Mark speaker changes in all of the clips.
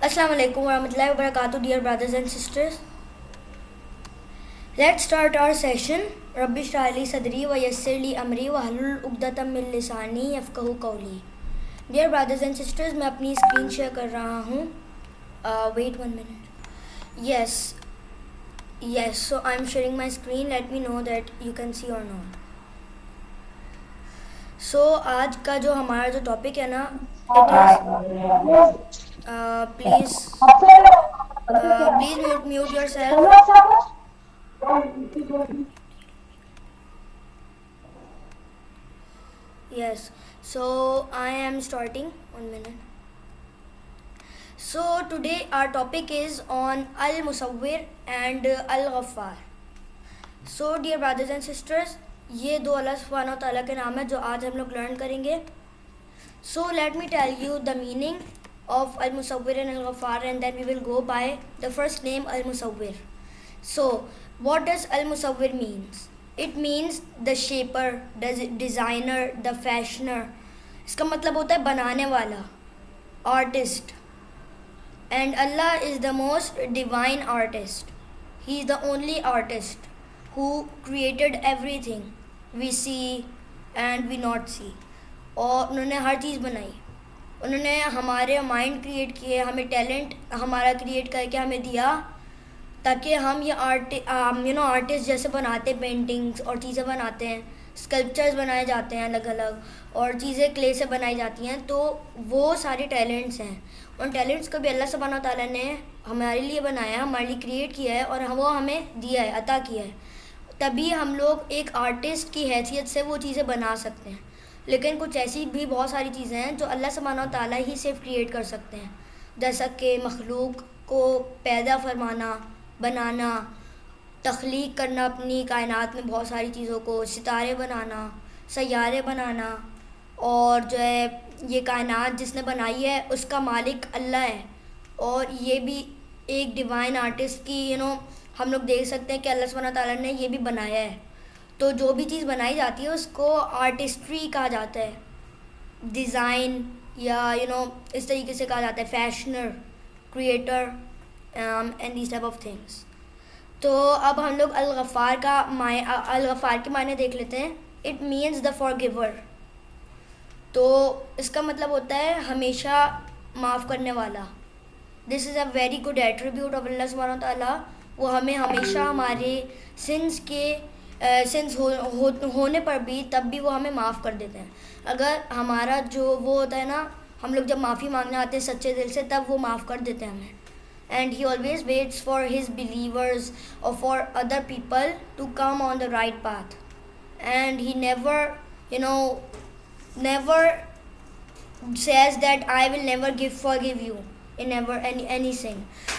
Speaker 1: Assalamu alaikum warahmatullahi wabarakatuh, dear brothers and sisters. Let's start our session. Rabbi shrah li sadri wa yassir li amri wa hlul uqdatam min lisani yafqahu qawli. Dear brothers and sisters, मैं अपनी screen share कर रहा हूँ. Wait 1 minute. Yes. So I'm sharing my screen. Let me know that you can see or not. So आज का जो हमारा जो टॉपिक है ना, please mute yourself. Yes, so I am starting. 1 minute. So today our topic is on Al-Musawwir and Al-Ghaffar. So dear brothers and sisters, ये दो अल्लाह सुब्हानहू व तआला के नाम है जो आज हम लोग लर्न करेंगे. So let me tell you the meaning of Al-Musawwir and Al-Ghaffar, and then we will go by the first name Al-Musawwir. So what does Al-Musawwir means? It means the shaper, the designer, the fashioner. इसका मतलब होता है बनाने वाला, artist. And Allah is the most divine artist. He is the only artist who created everything we see and we not see. और उन्होंने हर चीज़ बनाई. उन्होंने हमारे माइंड क्रिएट किए, हमें टैलेंट हमारा क्रिएट करके हमें दिया ताकि हम ये आर्टिस्ट जैसे बनाते, पेंटिंग्स और चीज़ें बनाते हैं, स्कल्पचर्स बनाए जाते हैं अलग अलग, और चीज़ें क्ले से बनाई जाती हैं. तो वो सारे टैलेंट्स हैं. उन टैलेंट्स को भी अल्लाह सुब्हानहू व तआला ने हमारे लिए बनाया, हमारे लिए क्रिएट किया है और वो हमें दिया है, अता किया है. तभी हम लोग एक आर्टिस्ट की हैसियत से वो चीज़ें बना सकते हैं. लेकिन कुछ ऐसी भी बहुत सारी चीज़ें हैं जो अल्लाह सुब्हानहू व तआला ही सिर्फ क्रिएट कर सकते हैं, जैसा कि मखलूक को पैदा फरमाना, बनाना, तख्लीक करना अपनी कायनात में बहुत सारी चीज़ों को, सितारे बनाना, सैयारे बनाना, और जो है ये कायनात जिसने बनाई है उसका मालिक अल्लाह है. और ये भी एक डिवाइन आर्टिस्ट की हम लोग देख सकते हैं कि अल्लाह सुब्हानहू व तआला ने ये भी बनाया है. तो जो भी चीज़ बनाई जाती है उसको आर्टिस्ट्री कहा जाता है, डिज़ाइन या इस तरीके से कहा जाता है, fashioner, creator and these type of things. तो अब हम लोग अल-गफ़ार के मायने देख लेते हैं. It means the forgiver. तो इसका मतलब होता है हमेशा माफ़ करने वाला. This is a very good attribute of Allah सुब्हानहू व तआला. वो हमें हमेशा हमारे सिंस होने पर भी तब भी वो हमें माफ़ कर देते हैं. अगर हमारा जो वो होता है ना, हम लोग जब माफ़ी मांगने आते हैं सच्चे दिल से, तब वो माफ़ कर देते हैं हमें. And he always waits for his believers or for other people to come on the right path. And he never says that I will never forgive you in any sin.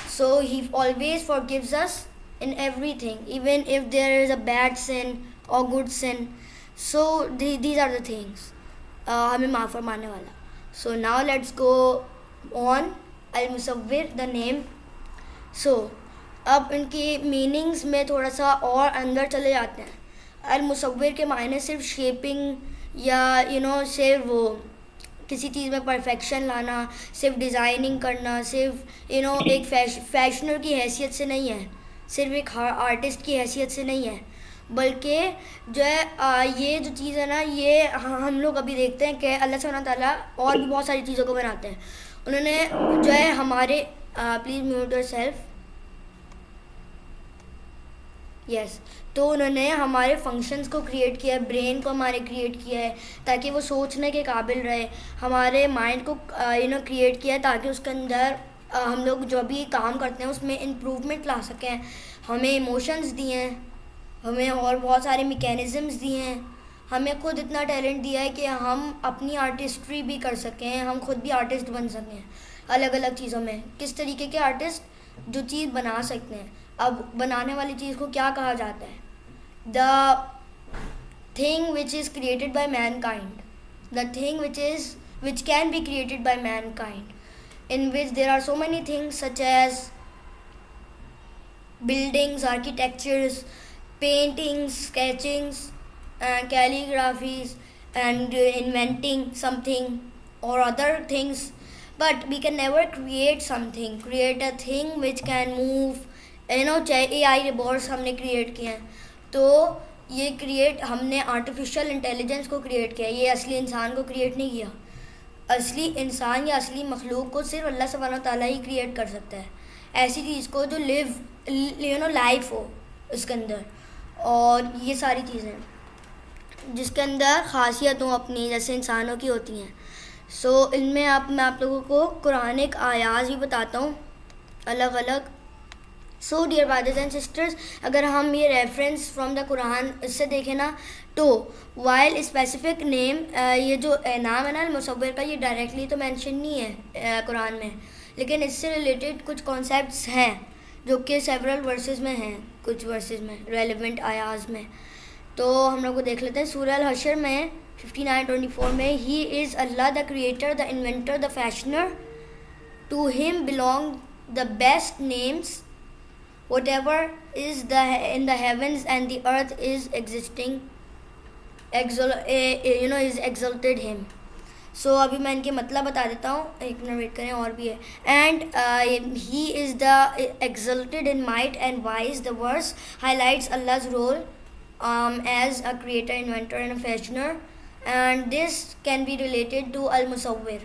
Speaker 1: So he always forgives us in everything, even if there is a bad sin or good sin. So these are the things. हमें माफ़ फरमाने वाला. So now let's go on. Al-Musawwir, the name. So अब इनकी meanings में थोड़ा सा और अंदर चले जाते हैं. अल-मुसव्विर के मायने सिर्फ शेपिंग या सिर्फ वो किसी चीज़ में परफेक्शन लाना, सिर्फ डिज़ाइनिंग करना, सिर्फ एक फैशनर की हैसियत से नहीं है, सिर्फ एक आर्टिस्ट की हैसियत से नहीं है, बल्कि जो है ये जो चीज़ है ना, ये हम लोग अभी देखते हैं कि अल्लाह सुब्हानहू व तआला और भी बहुत सारी चीज़ों को बनाते हैं. उन्होंने जो है हमारे प्लीज़ म्यूट योरसेल्फ. यस. तो उन्होंने हमारे फंक्शंस को क्रिएट किया है, ब्रेन को हमारे क्रिएट किया है ताकि वो सोचने के काबिल रहे. हमारे माइंड को क्रिएट किया है ताकि उसके अंदर हम लोग जो भी काम करते हैं उसमें इम्प्रूवमेंट ला सकें. हमें इमोशंस दिए हैं, हमें और बहुत सारे मैकेनिज़म्स दिए हैं. हमें खुद इतना टैलेंट दिया है कि हम अपनी आर्टिस्ट्री भी कर सकें, हम खुद भी आर्टिस्ट बन सकें अलग अलग चीज़ों में. किस तरीके के आर्टिस्ट? जो चीज़ बना सकते हैं. अब बनाने वाली चीज़ को क्या कहा जाता है? The thing which is created by Mankind, the thing which can be created by Mankind, in which there are so many things such as buildings, architectures, paintings, sketchings, calligraphies, and inventing something or other things but we can never create a thing which can move, चाहे AI robots हमने create किए हैं, तो ये create हमने artificial intelligence को create किया, ये असली इंसान को क्रिएट नहीं किया। असली इंसान या असली मखलूक को सिर्फ अल्लाह सुब्हानहू ताला ही क्रिएट कर सकता है, ऐसी चीज़ को जो लाइफ हो उसके अंदर, और ये सारी चीज़ें जिसके अंदर ख़ासियत हो अपनी जैसे इंसानों की होती हैं। सो इनमें मैं आप लोगों को कुरानिक आयात भी बताता हूँ अलग अलग। So dear brothers and sisters, अगर हम ये रेफरेंस फ्रॉम द कुरान इससे देखें ना, तो वाइल स्पेसिफिक नेम, ये जो नाम है ना मुसव्विर का, ये डायरेक्टली तो मेंशन नहीं है कुरान में, लेकिन इससे रिलेटेड कुछ कॉन्सेप्ट्स हैं जो कि सेवरल वर्सेस में हैं, कुछ वर्सेस में रेलिवेंट आयाज में। तो हम लोग को देख लेते हैं। सूरह अल हशर में 59:24 में, he is Allah the creator, the inventor, the fashioner, to him belong the best names, whatever is in the heavens and the earth is existing, is exalted him. So अभी मैं इनके मतलब बता देता हूँ, एक मिनट वेट करें, और भी है। And he is the exalted in might and wise. The verse highlights Allah's role as a creator, inventor and a fashioner, and this can be related to al-musawwir.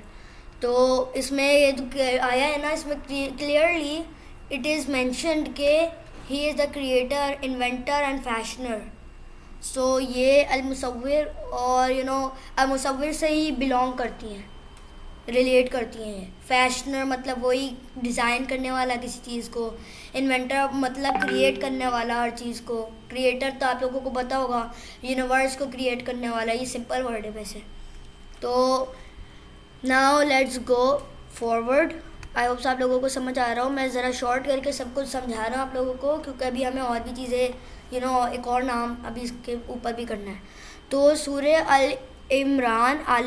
Speaker 1: तो इसमें ये जो आया है ना, इसमें clearly it is mentioned के he is the creator, inventor and fashioner. So ये al-musawwir और al-musawwir से ही belong करती हैं, रिलेट करती हैं। फैशनर मतलब वही डिज़ाइन करने वाला किसी चीज़ को, इन्वेंटर मतलब क्रिएट करने वाला हर चीज़ को, क्रिएटर तो आप लोगों को पता होगा यूनिवर्स को क्रिएट करने वाला, ये सिंपल वर्ड है वैसे। तो now let's go forward. I hopes आप लोगों को समझ आ रहा हो। मैं ज़रा शॉर्ट करके सब कुछ समझा रहा हूँ आप लोगों को, क्योंकि अभी हमें और भी चीज़ें एक और नाम अभी इसके ऊपर भी करना है। तो सूरह आले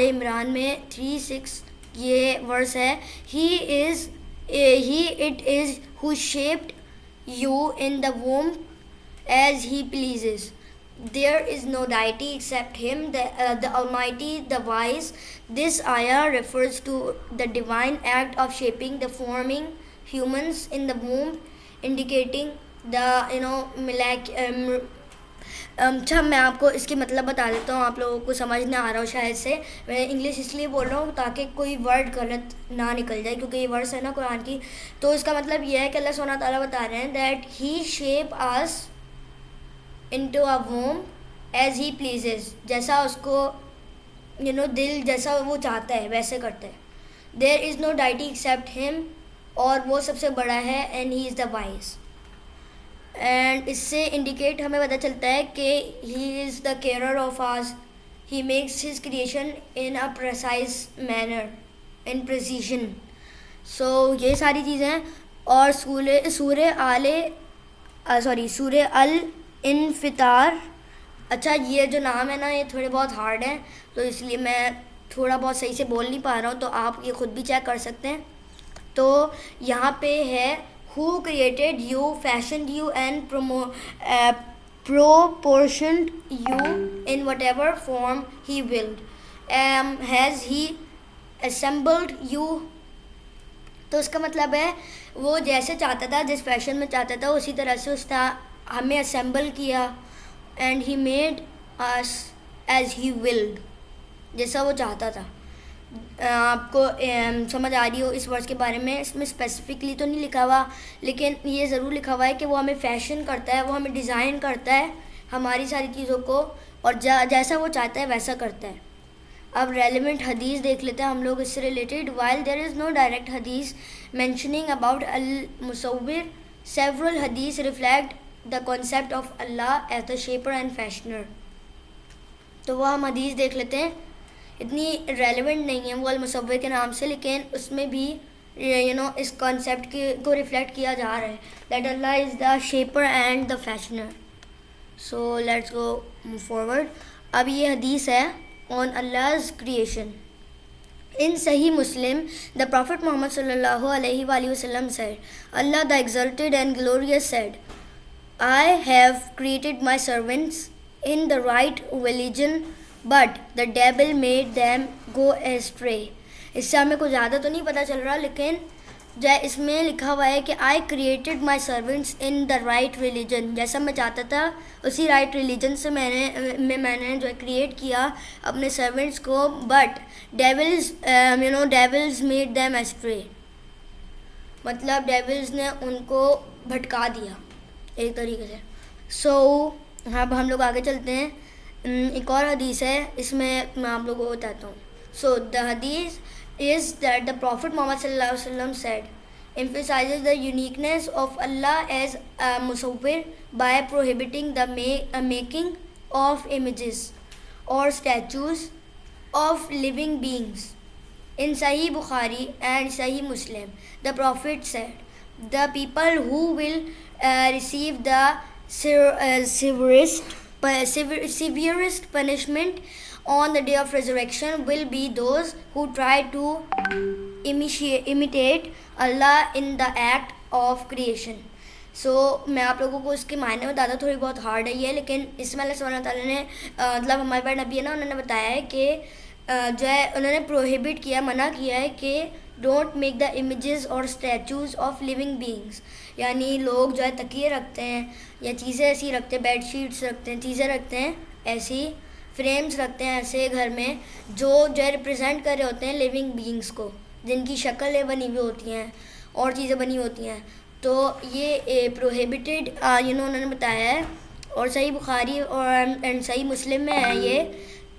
Speaker 1: इमरान में 3:6 ये वर्स है, it is who shaped you in the womb as he pleases, there is no deity except him, the almighty, the wise. This ayah refers to the divine act of shaping, the forming humans in the womb, indicating the अच्छा मैं आपको इसके मतलब बता देता हूँ, आप लोगों को समझ ना आ रहा हो शायद से। मैं इंग्लिश इसलिए बोल रहा हूँ ताकि कोई वर्ड गलत ना निकल जाए, क्योंकि ये वर्ड्स है ना कुरान की। तो इसका मतलब यह है कि अल्लाह सुब्हानहू ताला बता रहे हैं that he shape us into a womb as he pleases, जैसा उसको दिल जैसा वो चाहता है वैसे करता है। there is no deity except him, और वो सबसे बड़ा है, and he is the wise. and इससे इंडिकेट हमें पता चलता है कि he is the carer of us, he makes his creation in a precise manner, in precision. so ये सारी चीज़ें। और सूरह अल इनफितार, अच्छा ये जो नाम है ना ये थोड़े बहुत हार्ड हैं, तो इसलिए मैं थोड़ा बहुत सही से बोल नहीं पा रहा हूँ, तो आप ये ख़ुद भी चेक कर सकते हैं। तो यहाँ पे है who created you, fashioned you and proportioned you in whatever form he willed, has he assembled you. तो इसका मतलब है वो जैसे चाहता था, जिस फैशन में चाहता था, उसी तरह से उसने हमें असेंबल किया, and he made us as he willed, जैसा वो चाहता था। आपको समझ आ रही हो इस वर्ड्स के बारे में। इसमें स्पेसिफिकली तो नहीं लिखा हुआ, लेकिन ये ज़रूर लिखा हुआ है कि वो हमें फैशन करता है, वो हमें डिज़ाइन करता है हमारी सारी चीज़ों को, और जैसा वो चाहता है वैसा करता है। अब रेलिवेंट हदीस देख लेते हैं हम लोग इससे related. While there is no direct हदीस मेंशनिंग अबाउट अल मुसव्विर, सेवरल हदीस reflect the concept of Allah as the shaper and fashioner. तो वो हम हदीस देख लेते हैं, इतनी रेलिवेंट नहीं है वो अल मुसव्विर के नाम से, लेकिन उसमें भी इस कॉन्सेप्ट को रिफ्लेक्ट किया जा रहा है that Allah is the shaper and the fashioner. So let's go move forward. अब ये हदीस है ऑन अल्लाह's creation. In Sahih Muslim, the Prophet Muhammad sallallahu alaihi wasallam said, Allah the Exalted and Glorious said, I have created my servants in the right religion, but the devil made them go astray. इससे हमें कुछ ज़्यादा तो नहीं पता चल रहा, लेकिन जो है इसमें लिखा हुआ है कि I created my servants in the right religion, जैसा मैं चाहता था उसी राइट रिलीजन से मैंने जो है क्रिएट किया अपने सर्वेंट्स को, but devils made them astray, मतलब डेविल्स ने उनको भटका दिया एक तरीके से। सो अब हम लोग आगे चलते हैं। एक और हदीस है, इसमें मैं आप लोगों को बताता हूँ। सो द हदीस is that the Prophet Muhammad sallallahu alaihi wasallam said, emphasizes the uniqueness of Allah as a musawwir by prohibiting the making of images or statues of living beings. In Sahih Bukhari and Sahih Muslim, the Prophet said, the people who will receive the severest punishment on the day of resurrection will be those who try to imitate Allah in the act of creation. So मैं आप लोगों को इसके मायने बताता, थोड़ी बहुत hard है ये, लेकिन इसमें अल्लाह सुब्हानहू व तआला ने मतलब हमारे पास नबी है ना, उन्होंने बताया है कि जो है उन्होंने प्रोहिबिट किया, मना किया है कि डोंट मेक द इमेजेस और स्टैचूज़ ऑफ लिविंग बींग्स, यानी लोग जो है तकिए रखते हैं या चीज़ें ऐसी रखते हैं, बेड शीट्स रखते हैं, चीज़ें रखते हैं, ऐसी फ्रेम्स रखते हैं ऐसे घर में, जो है रिप्रेजेंट कर रहे होते हैं लिविंग बीइंग्स को, जिनकी शक्लें बनी हुई होती हैं और चीज़ें बनी होती हैं। तो ये प्रोहिबिटेड उन्होंने बताया है, और सही बुखारी और एंड सही मुस्लिम में है ये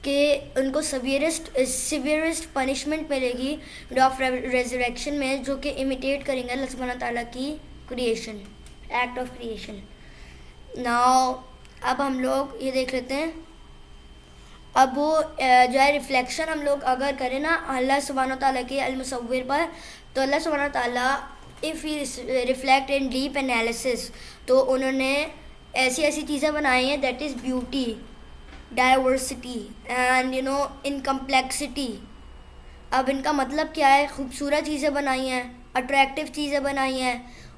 Speaker 1: कि उनको सीवियरेस्ट पनिशमेंट मिलेगी डे ऑफ रेजरेक्शन में, जो कि इमिटेट करेंगे अल्लाह सुब्हानहू व तआला की creation, act of creation. Now अब हम लोग ये देख लेते हैं, अब वो जो है रिफ्लेक्शन हम लोग अगर करें ना अल्लाह सुब्हानहू व तआला के अल-मुसव्विर पर, तो अल्लाह सुब्हानहू व तआला if he reflect in deep analysis, तो उन्होंने ऐसी ऐसी चीज़ें बनाई हैं that is beauty, diversity and in complexity. अब इनका मतलब क्या है, खूबसूरत चीज़ें बनाई हैं, अट्रैक्टिव चीज़ें बनाई हैं,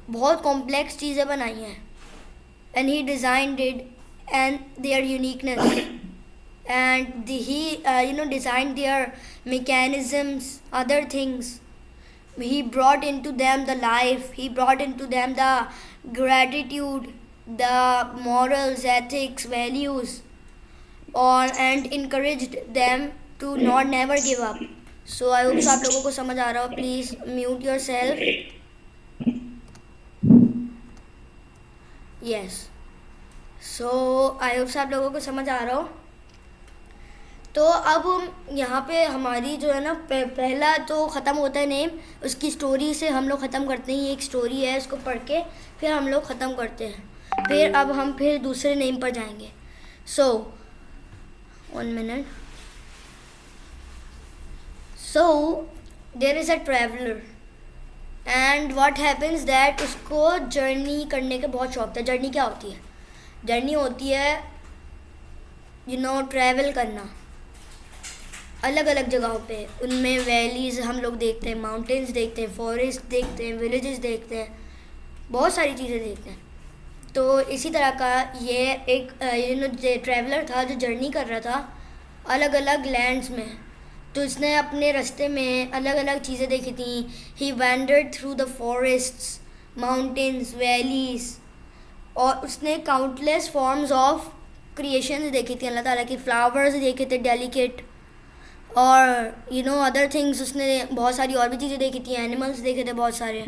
Speaker 1: बहुत कॉम्प्लेक्स चीज़ें बनाई हैं, and he designed it and their uniqueness, and he designed their mechanisms, other things. He brought into them the life, he brought into them the gratitude, the morals, ethics, values, and encouraged them to not never give up. So I hope आप लोगों को समझ आ रहा हो, please mute yourself. Yes, so I hope आप लोगों को समझ आ रहा हो। तो अब हम यहाँ पे हमारी जो है ना पहला तो ख़त्म होता है नेम, उसकी स्टोरी से हम लोग ख़त्म करते हैं, ये एक स्टोरी है, इसको पढ़ के फिर हम लोग ख़त्म करते हैं, फिर अब हम फिर दूसरे नेम पर जाएंगे। So 1 minute. So there is a traveller and what happens that उसको जर्नी करने का बहुत शौक था। जर्नी क्या होती है? जर्नी होती है ट्रैवल करना अलग अलग जगहों पे, उनमें वैलीज़ हम लोग देखते हैं, माउंटेन्स देखते हैं, फॉरेस्ट देखते हैं, विलेजेस देखते हैं, बहुत सारी चीज़ें देखते हैं। तो इसी तरह का ये एक ट्रैवलर था जो जर्नी कर रहा था अलग अलग लैंड्स में, तो इसने अपने रास्ते में अलग अलग चीज़ें देखी थी। He wandered through the forests, mountains, valleys, और उसने काउंटलेस फॉर्म्स ऑफ क्रिएशंस देखी थी, अल्लाह ताला की फ्लावर्स देखे थे डेलिकेट, और अदर थिंग्स, उसने बहुत सारी और भी चीज़ें देखी थी, एनिमल्स देखे थे बहुत सारे।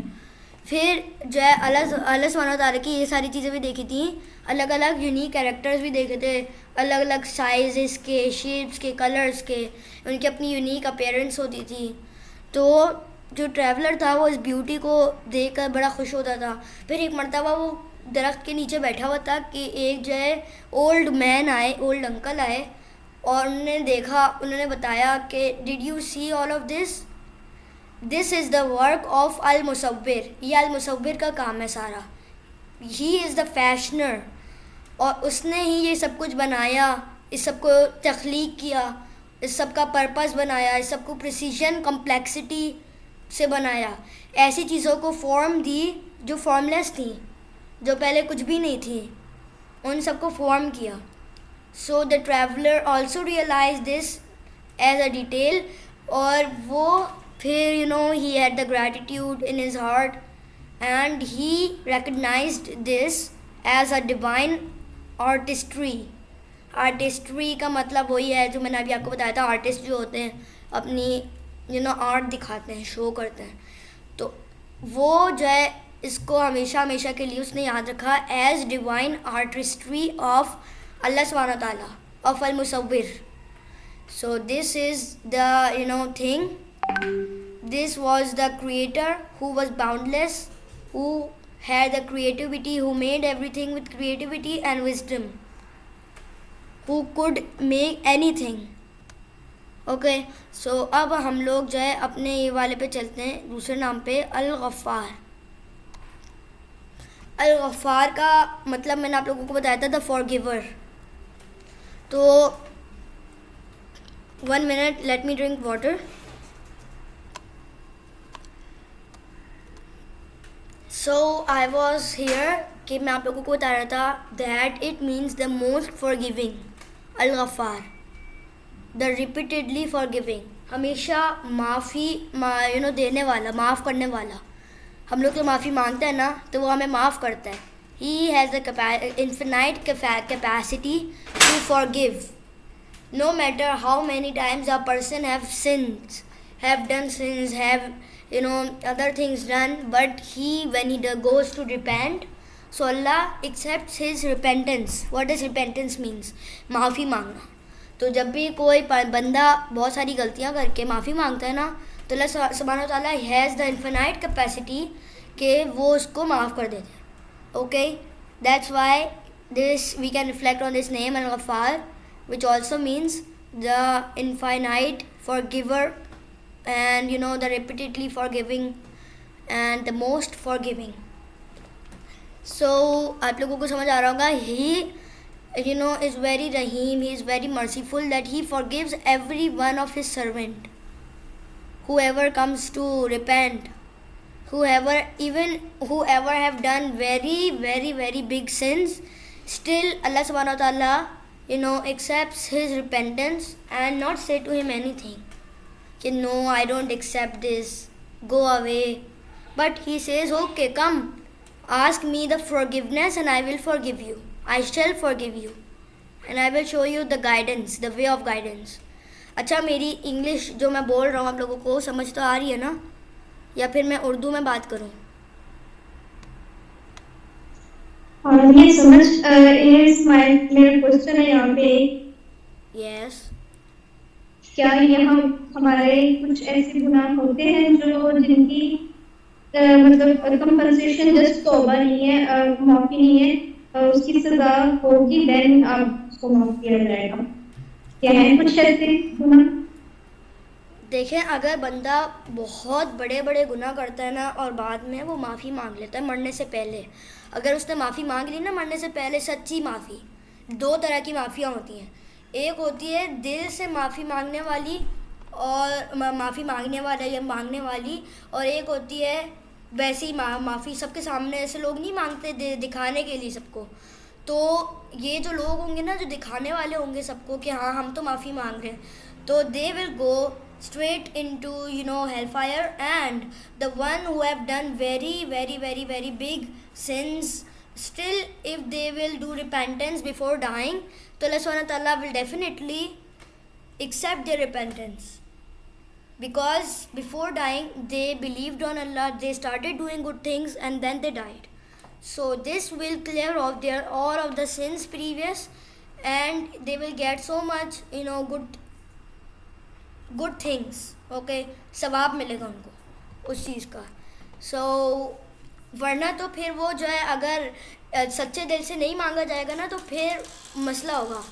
Speaker 1: फिर जो है अल्लाह सुब्हानहू व तआला की ये सारी चीज़ें भी देखी थी, अलग अलग यूनिक कैरेक्टर्स भी देखे थे, अलग अलग साइज़ के, शेप्स के, कलर्स के, उनकी अपनी यूनिक अपीयरेंस होती थी। तो जो ट्रैवलर था वो इस ब्यूटी को देखकर बड़ा खुश होता था। फिर एक मरतबा वो दरख्त के नीचे बैठा हुआ था कि एक जो है ओल्ड अंकल आए, और उन्होंने देखा, उन्होंने बताया कि did you see all of this is the work of अल-मुसव्विर, ये अल-मुसव्विर का काम है सारा, ही इज़ द फैशनर, और उसने ही ये सब कुछ बनाया, इस सब को तख्लीक किया, इस सब का पर्पस बनाया, इस सब को प्रिसीजन कम्प्लेक्सिटी से बनाया, ऐसी चीज़ों को फॉर्म दी जो फॉर्मलेस थी, जो पहले कुछ भी नहीं थी, उन सबको फॉर्म किया। So the traveller also realize this as a detail, और वो फिर he had the gratitude in his heart and he recognized this as a divine artistry. Artistry का मतलब वही है जो मैंने अभी आपको बताया था, आर्टिस्ट जो होते हैं अपनी आर्ट दिखाते हैं, शो करते हैं, तो वो जो है इसको हमेशा हमेशा के लिए उसने याद रखा as divine artistry of Allah सुब्हानहू व तआला, ऑफ अल मुसव्विर. So this is the thing. This was the creator who was boundless, who had the creativity, who made everything with creativity and wisdom, who could make anything. Okay, so अब हम लोग जो है अपने ये वाले पे चलते हैं, दूसरे नाम पे अल-गफ़्फ़ार. अल-गफ़्फ़ार का मतलब मैंने आप लोगों को बताया था, द फॉरगिवर. तो 1 minute, let me drink water. So I was here कि मैं आप लोगों को बता रहा था that it means the most forgiving, अल-गफ़्फ़ार, the repeatedly forgiving, हमेशा माफ़ी देने वाला, माफ़ करने वाला. हम लोग जो माफ़ी मांगते हैं ना तो वो हमें माफ़ करता है. He has the infinite capacity to forgive. No matter how many times a person have done sins, have other things done, but when he goes to repent, so Allah accepts his repentance. What does repentance means? माफ़ी मांगना. तो जब भी कोई बंदा बहुत सारी गलतियाँ करके माफ़ी मांगता है ना तो अल्लाह सुब्हानहू व तआला हैज़ द इन्फिनाइट कैपेसिटी कि वो उसको माफ़ कर देते हैं. Okay, that's why this we can reflect on this name Al-Ghaffar, which also means the infinite forgiver, and the repeatedly forgiving and the most forgiving. So आप लोगों को समझ आ रहा होगा, he is very Rahim, he is very merciful, that he forgives every one of his servant, whoever comes to repent, whoever have done very very very big sins, still Allah subhanahu wa ta'ala accepts his repentance and not say to him anything कि no, I don't accept this, go away. But he says, okay, come, ask me the forgiveness and I will forgive you. I shall forgive you and I will show you the guidance, the way of guidance. अच्छा, मेरी English जो मैं बोल रहा हूँ आप लोगों को समझ तो आ रही है ना, या फिर मैं उर्दू में बात करूँ?
Speaker 2: ये समझ मेरा क्वेश्चन है यहाँ पे.
Speaker 1: यस.
Speaker 2: क्या यहाँ हमारे कुछ ऐसे गुनाह होते हैं जो जिनकी मतलब कंपनसेशन जस्ट तौबा नहीं है, माफी नहीं है, उसकी सजा होगी, देन आप उसको माफ किया जाएगा? क्या है कुछ ऐसे गुनाह?
Speaker 1: देखें, अगर बंदा बहुत बड़े बड़े गुनाह करता है ना और बाद में वो माफ़ी मांग लेता है मरने से पहले, अगर उसने माफ़ी मांग ली ना मरने से पहले, सच्ची माफ़ी, 2 तरह की माफ़ियाँ होती हैं. एक होती है दिल से माफ़ी मांगने वाली और माफ़ी मांगने वाला या मांगने वाली, और एक होती है वैसी माफ़ी सबके सामने. ऐसे लोग नहीं मांगते दिखाने के लिए सबको. तो ये जो लोग होंगे ना जो दिखाने वाले होंगे सबको कि हाँ हम तो माफ़ी मांग रहे हैं, तो they will go straight into hellfire, and the one who have done very very very very big sins, still if they will do repentance before dying, तो Allah subhanahu wa ta'ala will definitely accept their repentance, because before dying they believed on Allah, they started doing good things and then they died. So this will clear off their all of the sins previous, and they will get so much good things. okay, सवाब मिलेगा उनको उस चीज़ का. सो वरना तो फिर वो जो है अगर सच्चे दिल से नहीं मांगा जाएगा ना तो फिर मसला होगा.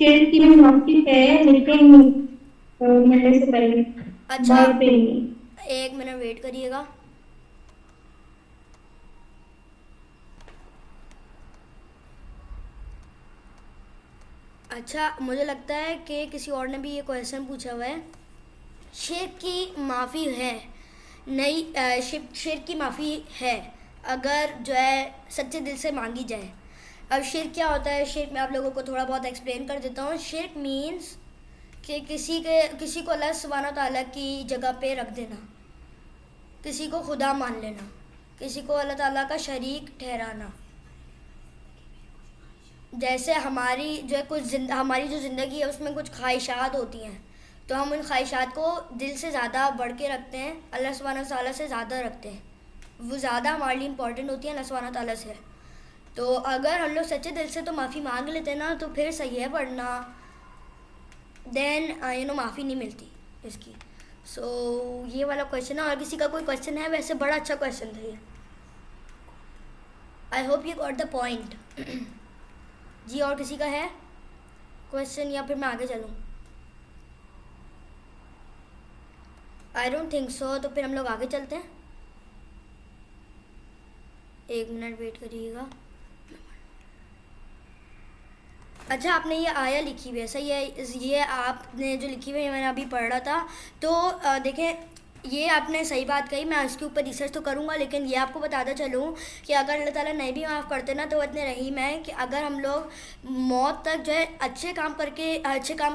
Speaker 2: की माफी है लेकिन मरने से पहले.
Speaker 1: अच्छा, 1 मिनट वेट करिएगा. अच्छा, मुझे लगता है कि किसी और ने भी ये क्वेश्चन पूछा हुआ है. शिर्क की माफ़ी है नहीं, शिर्क की माफ़ी है अगर जो है सच्चे दिल से मांगी जाए. अब शिर्क क्या होता है? शिर्क मैं आप लोगों को थोड़ा बहुत एक्सप्लेन कर देता हूँ. शिर्क मीन्स कि किसी को अल्लाह सुब्हानहू ताला की जगह पे रख देना, किसी को खुदा मान लेना, किसी को अल्लाह ताला का शरीक ठहराना। जैसे हमारी जो ज़िंदगी है उसमें कुछ ख्वाहिशात होती हैं, तो हम उन ख्वाहिशात को दिल से ज़्यादा बढ़ के रखते हैं, अल्लाह सुब्हानहू ताला से ज़्यादा रखते हैं, वो ज़्यादा हमारे लिए इम्पोर्टेंट होती है अल्लाह सुब्हानहू ताला से। तो अगर हम लोग सच्चे दिल से तो माफ़ी मांग लेते हैं ना, तो फिर सही है, वरना देन माफ़ी नहीं मिलती इसकी। सो ये वाला क्वेश्चन है। और किसी का कोई क्वेश्चन है? वैसे बड़ा अच्छा क्वेश्चन था ये। I hope you got the point. जी, और किसी का है क्वेश्चन, या फिर मैं आगे चलूँ? आई डोंट थिंक सो, तो फिर हम लोग आगे चलते हैं। 1 मिनट वेट करिएगा। अच्छा, आपने ये आया लिखी हुई है, सही है, ये आपने जो लिखी हुई है मैंने अभी पढ़ रहा था। तो देखें, ये आपने सही बात कही, मैं इसके ऊपर रिसर्च तो करूँगा, लेकिन ये आपको बताता चलूँ कि अगर अल्लाह ताला नहीं भी माफ़ करते ना, तो वो इतने रहीम है कि अगर हम लोग मौत तक जो है अच्छे काम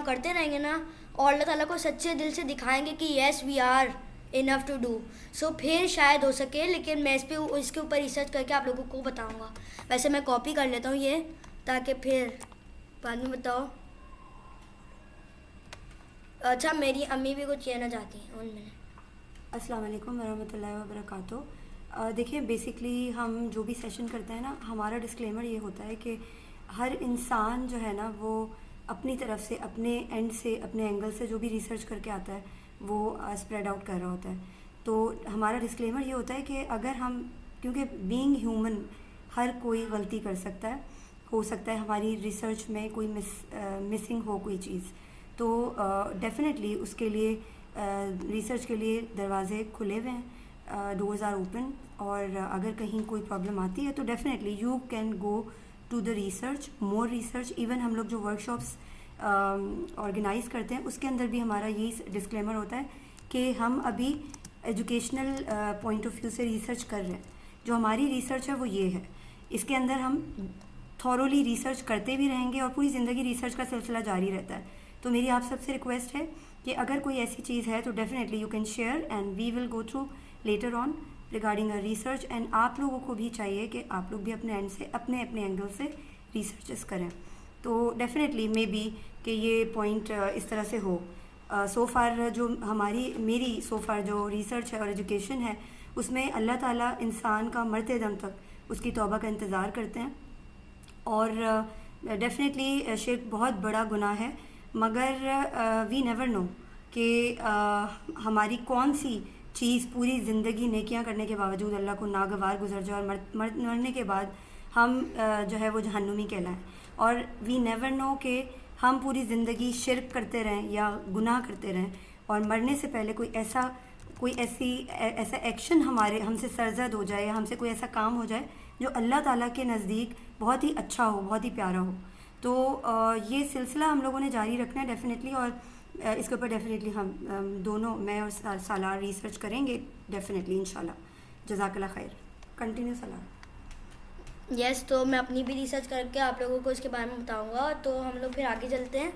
Speaker 1: करते रहेंगे ना, और अल्लाह ताला को सच्चे दिल से दिखाएंगे कि yes we are enough to do, so फिर शायद हो सके। लेकिन मैं इसके ऊपर रिसर्च करके आप लोगों को बताऊँगा। वैसे मैं कॉपी कर लेता हूँ ये, ताकि फिर बाद में बताओ। अच्छा, मेरी अम्मी भी कुछ कहना चाहती हैं, 1 मिनट।
Speaker 3: अस्सलाम वालेकुम वरहमतुल्लाहि वबरकातुहू। देखिए, बेसिकली हम जो भी सेशन करते हैं ना, हमारा डिस्क्लेमर ये होता है कि हर इंसान जो है ना, वो अपनी तरफ से, अपने एंड से, अपने एंगल से जो भी रिसर्च करके आता है वो स्प्रेड आउट कर रहा होता है। तो हमारा डिस्क्लेमर ये होता है कि अगर हम, क्योंकि बीइंग ह्यूमन हर कोई गलती कर सकता है, हो सकता है हमारी रिसर्च में कोई मिसिंग हो कोई चीज़, तो डेफिनेटली उसके लिए रिसर्च के लिए दरवाज़े खुले हुए हैं, डोर्स आर ओपन। और अगर कहीं कोई प्रॉब्लम आती है तो definitely you can go to the research, more research. Even हम लोग जो वर्कशॉप्स ऑर्गेनाइज़ करते हैं उसके अंदर भी हमारा यही डिस्क्लेमर होता है कि हम अभी एजुकेशनल पॉइंट ऑफ व्यू से रिसर्च कर रहे हैं। जो हमारी रिसर्च है वो ये है, इसके अंदर हम थॉरोली रिसर्च करते भी रहेंगे और पूरी ज़िंदगी रिसर्च का सिलसिला जारी रहता है। तो मेरी आप सबसे रिक्वेस्ट है कि अगर कोई ऐसी चीज़ है तो definitely you can share and we will go through later on regarding a research. And आप लोगों को भी चाहिए कि आप लोग भी अपने एंड से, अपने एंगल से रिसर्चेस करें। तो डेफिनेटली मे बी कि ये पॉइंट इस तरह से हो। सो फार जो मेरी सो फार जो रिसर्च है और एजुकेशन है, उसमें अल्लाह ताला इंसान का मरते दम तक उसकी तौबा का इंतज़ार करते हैं। और डेफिनेटली शिर्क बहुत बड़ा गुनाह है, मगर वी नेवर नो कि हमारी कौन सी चीज़ पूरी ज़िंदगी नेकियां करने के बावजूद अल्लाह को नागवार गुजर जाए और मरने के बाद हम जो है वो जहन्नुमी कहलाएं। और वी नेवर नो कि हम पूरी ज़िंदगी शिर्क करते रहें या गुनाह करते रहें और मरने से पहले कोई ऐसा एक्शन हमसे सरजद हो जाए या हमसे कोई ऐसा काम हो जाए जो अल्लाह ताला के नज़दीक बहुत ही अच्छा हो, बहुत ही प्यारा हो। तो ये सिलसिला हम लोगों ने जारी रखना है डेफिनेटली। और इसके ऊपर डेफिनेटली हम दोनों, मैं और सालार रिसर्च करेंगे डेफिनेटली इंशाल्लाह। जज़ाकल्लाह खैर। कंटिन्यू सालार।
Speaker 1: यस, तो मैं अपनी भी रिसर्च करके आप लोगों को इसके बारे में बताऊंगा। तो हम लोग फिर आगे चलते हैं।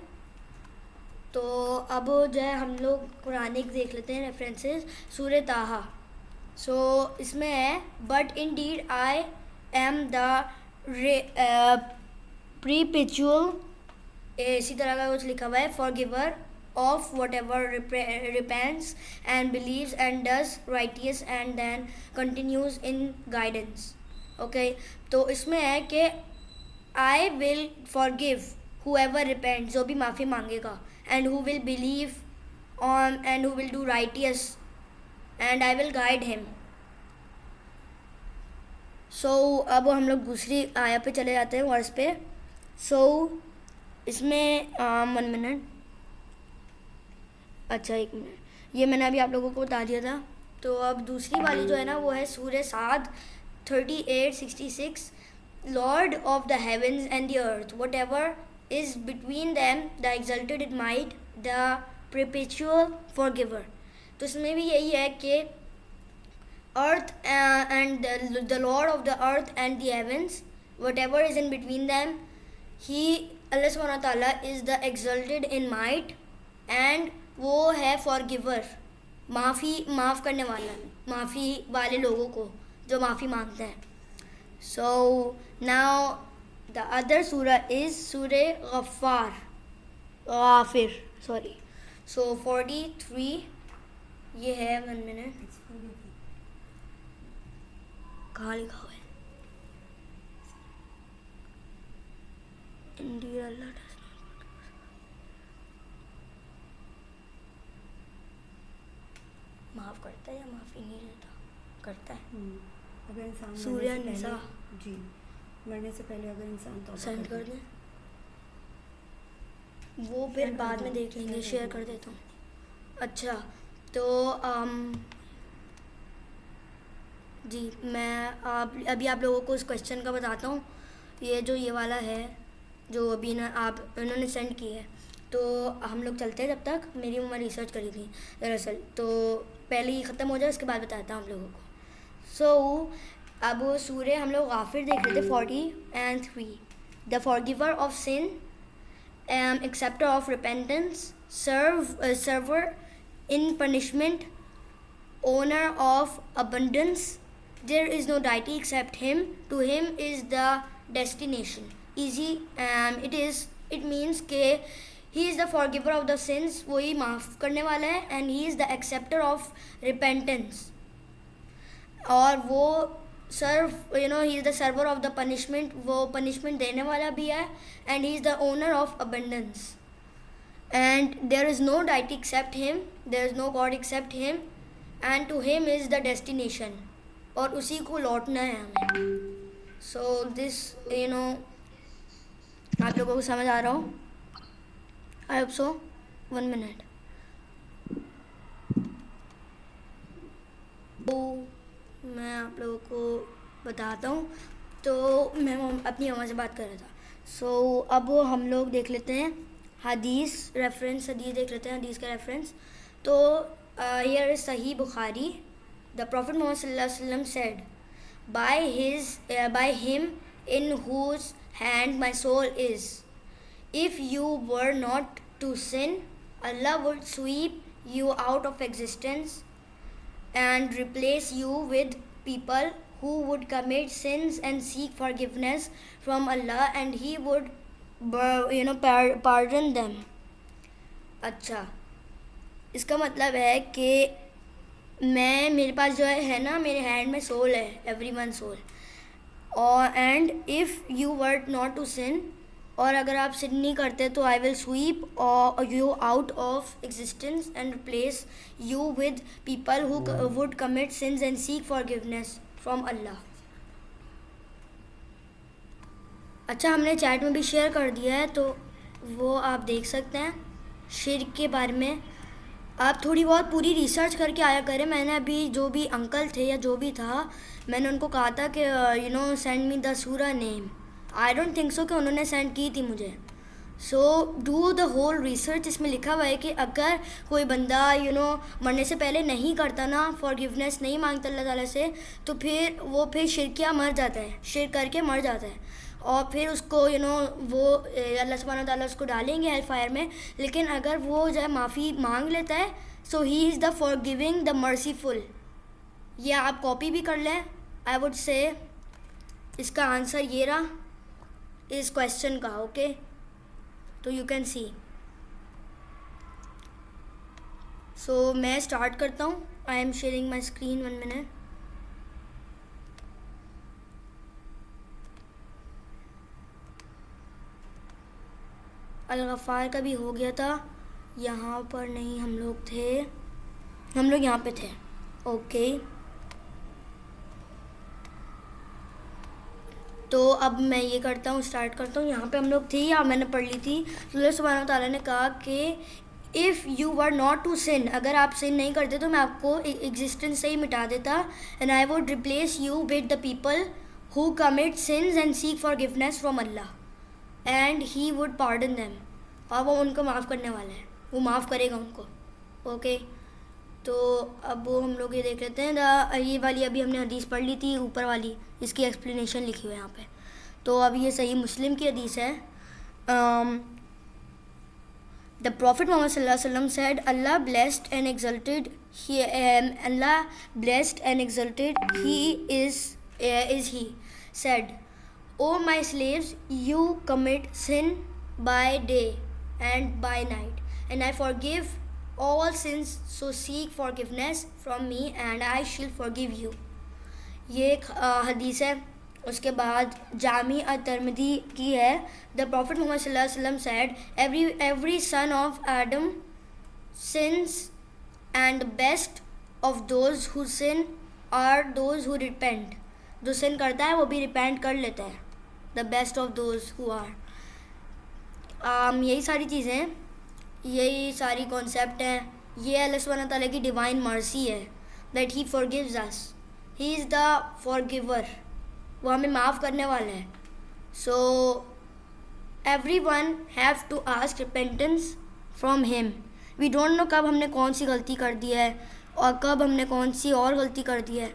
Speaker 1: तो अब जो है हम लोग कुरानिक देख लेते हैं रेफरेंसेस। सूरह ताहा, सो इसमें है, but indeed I am the perpetual, इसी तरह का कुछ लिखा हुआ है, forgiver of whatever repents and believes and does righteous and then continues in guidance. Okay, तो इसमें है कि I will forgive whoever repents, जो भी माफ़ी मांगेगा, and who will believe on and who will do righteous, and I will guide him. So अब हम लोग दूसरी आया पे चले जाते हैं, वर्स पे। So इसमें 1 मिनट, अच्छा 1 मिनट, ये मैंने अभी आप लोगों को बता दिया था। तो अब दूसरी वाली जो है ना वो है सूरह साद 38:66, Lord of the heavens and the earth, whatever is between them, the exalted in might, the perpetual forgiver. तो इसमें भी यही है कि earth and the Lord of the earth and the heavens, whatever is in between them, Allah subhanahu wa ta'ala is the exalted in might and वो है फॉरगिवर, माफ़ करने वाला, माफ़ी वाले लोगों को जो माफ़ी मांगते हैं. सो नाउ द अदर सूरा इज़ सूरे गाफिर, सॉरी. सो 43 ये है. 1 मिनट, कहाँ लिखा हुआ है? Indeed, Allah does not. माफ़ करता है या माफ़ी नहीं देता? करता है.
Speaker 3: अगर इंसान
Speaker 1: सूर्य
Speaker 3: मरने से
Speaker 1: निसा.
Speaker 3: पहले- जी, मरने से पहले अगर इंसान तौबा
Speaker 1: सेंड
Speaker 3: कर
Speaker 1: कर
Speaker 3: दे,
Speaker 1: दें, वो फिर
Speaker 3: Send कर
Speaker 1: बाद में
Speaker 3: दो,
Speaker 1: देख लेंगे.
Speaker 3: share कर
Speaker 1: शेयर
Speaker 3: दो.
Speaker 1: कर देता हूँ. अच्छा, तो जी मैं अभी आप लोगों को इस क्वेश्चन का बताता हूँ. ये वाला है जो अभी ना उन्होंने सेंड की है. तो हम लोग चलते हैं. जब तक मेरी उम्र रिसर्च करी थी दरअसल, तो पहले ही ख़त्म हो जाए उसके बाद बताता हूँ हम लोगों को. सो अब सूर्य हम लोग गाफिर देख रहे थे 43. The forgiver of sin, acceptor of repentance, server in punishment, owner of abundance. There is no deity except him. To him is the destination. Easy. It means के he is the forgiver of the sins, वही माफ़ करने वाला है, and he is the acceptor of repentance. और वो he is the server of the punishment, वो punishment देने वाला भी है, and he is the owner of abundance. And there is no deity except him, there is no God except him, and to him is the destination. और उसी को लौटना है हमें. So this आप लोगों को समझ आ रहा हो? I hope so. 1 minute. तो मैं आप लोगों को बताता हूँ. तो मैं अपनी मम्मा से बात कर रहा था. सो अब हम लोग देख लेते हैं हदीस रेफरेंस. हदीस देख लेते हैं, हदीस का रेफरेंस. तो हियर इज सही बुखारी. द प्रॉफिट मोहम्मद सल्लल्लाहु अलैहि वसल्लम said, by him in whose hand my soul is, if you were not to sin, Allah would sweep you out of existence and replace you with people who would commit sins and seek forgiveness from Allah, and he would pardon them. अच्छा, इसका मतलब है कि मेरे पास जो है ना, मेरे हैंड में सोल है, एवरी वन सोल. और and if you were not to sin, और अगर आप सिन नहीं करते तो I will sweep you out of existence and replace you with people who would commit sins and seek forgiveness from Allah. अच्छा, हमने chat में भी शेयर कर दिया है, तो वो आप देख सकते हैं. शिर्क के बारे में आप थोड़ी बहुत पूरी रिसर्च करके आया करें. मैंने अभी जो भी अंकल थे या जो भी था, मैंने उनको कहा था कि सेंड मी द सूरा name. I don't think so कि उन्होंने सेंड की थी मुझे. So do the whole research. इसमें लिखा हुआ है कि अगर कोई बंदा मरने से पहले नहीं करता ना, फॉरगिवनेस नहीं मांगता अल्लाह ताला से, तो फिर शिरकिया मर जाता है, शिरक करके मर जाता है. और फिर उसको वो अल्लाह सुब्हानहू व तआला उसको डालेंगे हेल फायर में. लेकिन अगर वो जो है माफ़ी मांग लेता है, so he is the forgiving the merciful. ये आप कॉपी भी कर लें. आई वुड से इसका आंसर ये रहा इस क्वेश्चन का. ओके, तो यू कैन सी. सो मैं स्टार्ट करता हूँ. I am sharing my screen. 1 minute. अल-गफ़ार का भी हो गया था. यहाँ पर नहीं, हम लोग यहाँ पे थे. ओके, तो अब मैं ये करता हूँ, स्टार्ट करता हूँ. यहाँ पे हम लोग थे या मैंने पढ़ ली थी. तो अल्लाह सुब्हानहू व तआला ने कहा कि if you were not to sin, अगर आप सिन नहीं करते तो मैं आपको एग्जिस्टेंस से ही मिटा देता. And I would replace you with the people who commit since and seek forgiveness from Allah, and he would pardon them. और वो उनको माफ़ करने वाला है, वो माफ़ करेगा उनको. ओके, तो अब हम लोग ये देख लेते हैं. ये वाली अभी हमने हदीस पढ़ ली थी, ऊपर वाली, इसकी एक्सप्लेनेशन लिखी हुई है यहाँ पे. तो अब ये सही मुस्लिम की हदीस है. The Prophet Muhammad sallallahu alaihi wasallam said, Allah blessed and exalted. Allah blessed and exalted. He is He said, O my slaves, you commit sin by day and by night, and I forgive all sins. So seek forgiveness from me, and I shall forgive you. ये एक हदीस है. उसके बाद जामी अत-तिरमिज़ी की है. The profit Mohammad सल्लल्लाहु अलैहि वसल्लम said, every son of Adam sins, and the best of those who sin are those who repent. जो सिन करता है वो भी रिपेंट कर लेता है. The best of those who are. यही सारी चीज़ें हैं, यही सारी कॉन्सेप्ट हैं. ये अल्लाह सुब्हानहू व तआला की डिवाइन मर्सी है that he forgives us. He is the forgiver. वो हमें माफ़ करने वाला है. So everyone have to ask repentance from him. We don't know कब हमने कौन सी गलती कर दी है और कब हमने कौन सी और गलती कर दी है.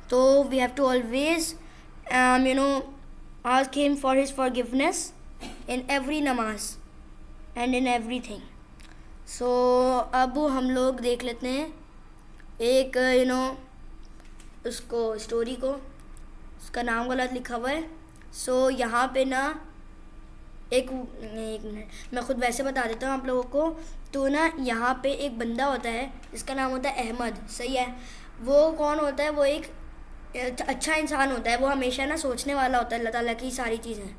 Speaker 1: तो we have to always ask him for his forgiveness in every namaz and in everything. So अब हम लोग देख लेते हैं एक उसको स्टोरी को. उसका नाम गलत लिखा हुआ है. सो यहाँ पे ना एक मिनट मैं ख़ुद वैसे बता देता हूँ आप लोगों को. तो ना यहाँ पे एक बंदा होता है जिसका नाम होता है अहमद. सही है. वो कौन होता है? वो एक अच्छा इंसान होता है. वो हमेशा ना सोचने वाला होता है अल्लाह ताला की सारी चीज़ें.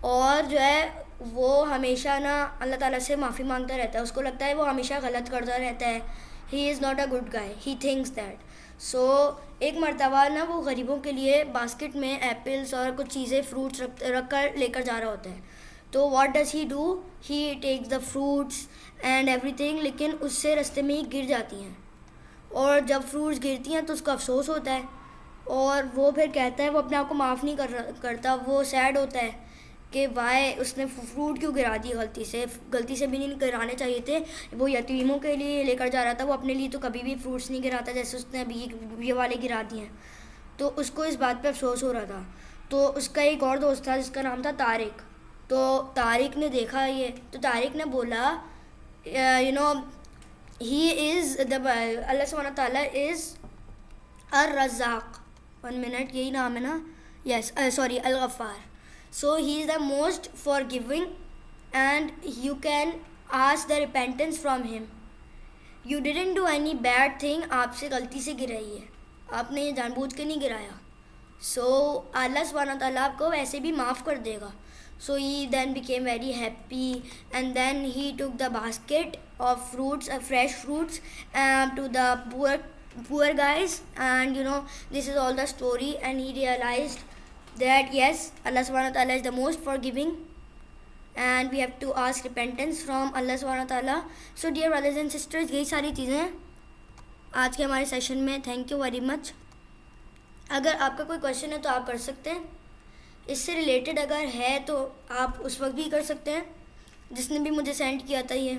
Speaker 1: और जो है वो हमेशा ना अल्लाह ताला से माफ़ी मांगता रहता है. उसको लगता है वो हमेशा गलत करता रहता है. He is not a good guy. He thinks that. So एक मरतबा ना वो गरीबों के लिए बास्केट में एप्पल्स और कुछ चीज़ें फ्रूट्स रख कर लेकर जा रहा होता है. तो what does he do? He takes the fruits and everything. लेकिन उससे रास्ते में ही गिर जाती हैं. और जब फ्रूट्स गिरती हैं तो उसको अफसोस होता है. और वो फिर कहता है, वो अपने आप को माफ़ नहीं करता. वो सैड होता है कि वाई उसने फ्रूट क्यों गिरा दिए गलती से भी नहीं गिराने चाहिए थे. वो यतीमों के लिए लेकर जा रहा था. वो अपने लिए तो कभी भी फ्रूट्स नहीं गिराता जैसे उसने अभी ये वाले गिरा दिए हैं. तो उसको इस बात पे अफसोस हो रहा था. तो उसका एक और दोस्त था जिसका नाम था तारिक. तो तारिक ने देखा ये. तो तारिक ने बोला ही इज़ अल्लाह सुब्हानहू व तआला इज़ अर-रज़्ज़ाक़. 1 मिनट, यही नाम है ना? यस, सॉरी, अल-गफ़्फ़ार. So he is the most forgiving and you can ask the repentance from him. You didn't do any bad thing. आपसे गलती से गिराई है, आपने ये जानबूझ के नहीं गिराया. सो अल्लाह सुब्हानहू व तआला आपको वैसे भी माफ़ कर देगा. So he then became very happy, and then he took the basket of fruits, fresh fruits, to the poor guys. And this is all the story. And he realized that yes, Allah subhanahu wa ta'ala is the most forgiving, and we have to ask repentance from Allah subhanahu wa ta'ala. So dear brothers and sisters, यही सारी चीज़ें आज के हमारे session में. Thank you very much. अगर आपका कोई क्वेश्चन है तो आप कर सकते हैं. इससे रिलेटेड अगर है तो आप उस वक्त भी कर सकते हैं. जिसने भी मुझे सेंड किया था ये,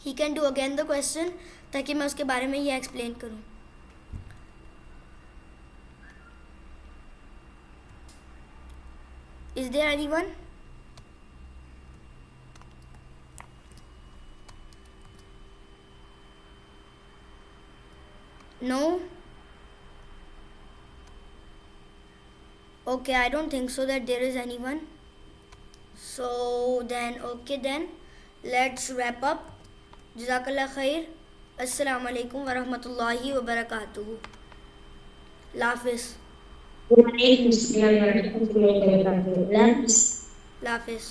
Speaker 1: he can do again the question, ताकि मैं उसके बारे में ये एक्सप्लेन करूं. Is there anyone? No? Okay, I don't think so that there is anyone. So then, okay then, let's wrap up. Jazakallah khair. Assalamu alaikum wa rahmatullahi wa barakatuhu. Lafis.
Speaker 4: Wa alaikum assalam wa rahmatullahi wa barakatuh.
Speaker 1: Lafis.